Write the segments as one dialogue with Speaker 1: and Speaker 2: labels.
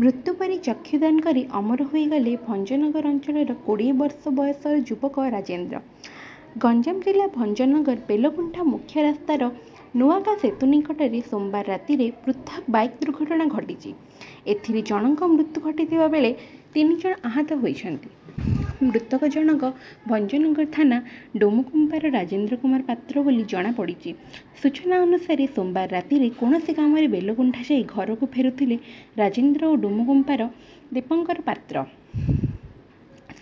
Speaker 1: ମୃତ୍ୟୁ ପରେ ଚକ୍ଷୁଦାନ କରି ଅମର ହୋଇଗଲେ ଭଞ୍ଜନଗର ଅଞ୍ଚଳର 20 ବର୍ଷ ବୟସର ଯୁବକ ରାଜେନ୍ଦ୍ର। ଗଞ୍ଜାମ ଜିଲ୍ଲା ଭଞ୍ଜନଗର ବେଲଗୁଣ୍ଠା ମୁଖ୍ୟ ରାସ୍ତାର ନୂଆଗାଁ ସେତୁ ନିକଟରେ ସୋମବାର ରାତିରେ ପୃଥକ ବାଇକ୍ ଦୁର୍ଘଟଣା ଘଟିଛି। ଏଥିରେ ଜଣଙ୍କ ମୃତ୍ୟୁ ଘଟିଥିବା ବେଳେ 3 ଜଣ ଆହତ ହୋଇଛନ୍ତି। ମୃତକ ଜଣକ ଭଞ୍ଜନଗର ଥାନା ଡୋମକୁମ୍ପାର ରାଜେନ୍ଦ୍ର କୁମାର ପାତ୍ର ବୋଲି ଜଣାପଡ଼ିଛି। ସୂଚନା ଅନୁସାରେ ସୋମବାର ରାତିରେ କୌଣସି କାମରେ ବେଲଗୁଣ୍ଠା ଯାଇ ଘରକୁ ଫେରୁଥିଲେ ରାଜେନ୍ଦ୍ର ଓ ଡୋମକୁମ୍ପାର ଦୀପଙ୍କର ପାତ୍ର।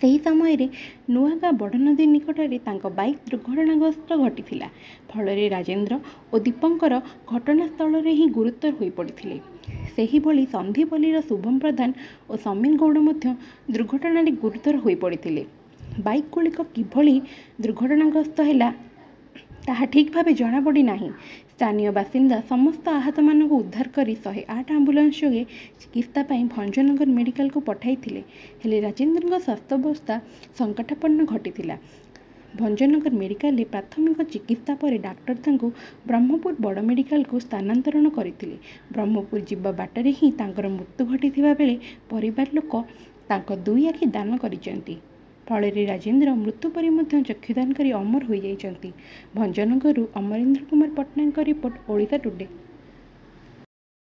Speaker 1: ସେହି ସମୟରେ ନୂଆଗାଁ ବଡ଼ନଦୀ ନିକଟରେ ତାଙ୍କ ବାଇକ୍ ଦୁର୍ଘଟଣାଗ୍ରସ୍ତ ଘଟିଥିଲା। ଫଳରେ ରାଜେନ୍ଦ୍ର ଓ ଦୀପଙ୍କର ଘଟଣାସ୍ଥଳରେ ହିଁ ଗୁରୁତର ହୋଇପଡ଼ିଥିଲେ। ସେହିଭଳି ସନ୍ଧିପଲ୍ଲୀର ଶୁଭମ ପ୍ରଧାନ ଓ ସମୀର ଗୌଡ଼ ମଧ୍ୟ ଦୁର୍ଘଟଣାରେ ଗୁରୁତର ହୋଇପଡ଼ିଥିଲେ। ବାଇକ୍ଗୁଡ଼ିକ କିଭଳି ଦୁର୍ଘଟଣାଗ୍ରସ୍ତ ହେଲା ତାହା ଠିକ୍ ଭାବେ ଜଣାପଡ଼ିନାହିଁ। ସ୍ଥାନୀୟ ବାସିନ୍ଦା ସମସ୍ତ ଆହତମାନଙ୍କୁ ଉଦ୍ଧାର କରି 108 ଆମ୍ବୁଲାନ୍ସ ଯୋଗେ ଚିକିତ୍ସା ପାଇଁ ଭଞ୍ଜନଗର ମେଡିକାଲକୁ ପଠାଇଥିଲେ। ହେଲେ ରାଜେନ୍ଦ୍ରଙ୍କ ସ୍ୱାସ୍ଥ୍ୟାବସ୍ଥା ସଙ୍କଟାପନ୍ନ ଘଟିଥିଲା। ଭଞ୍ଜନଗର ମେଡିକାଲରେ ପ୍ରାଥମିକ ଚିକିତ୍ସା ପରେ ଡାକ୍ତର ତାଙ୍କୁ ବ୍ରହ୍ମପୁର ବଡ଼ ମେଡିକାଲକୁ ସ୍ଥାନାନ୍ତରଣ କରିଥିଲେ। ବ୍ରହ୍ମପୁର ଯିବା ବାଟରେ ହିଁ ତାଙ୍କର ମୃତ୍ୟୁ ଘଟିଥିବା ବେଳେ ପରିବାର ଲୋକ ତାଙ୍କ 2 ଆଖି ଦାନ କରିଛନ୍ତି। ଫଳରେ ରାଜେନ୍ଦ୍ର ମୃତ୍ୟୁ ପରେ ମଧ୍ୟ ଚକ୍ଷୁଦାନ କରି ଅମର ହୋଇଯାଇଛନ୍ତି। ଭଞ୍ଜନଗରରୁ ଅମରେନ୍ଦ୍ର କୁମାର ପଟ୍ଟନାୟକଙ୍କ ରିପୋର୍ଟ, ଓଡ଼ିଶା ଟୁଡେ।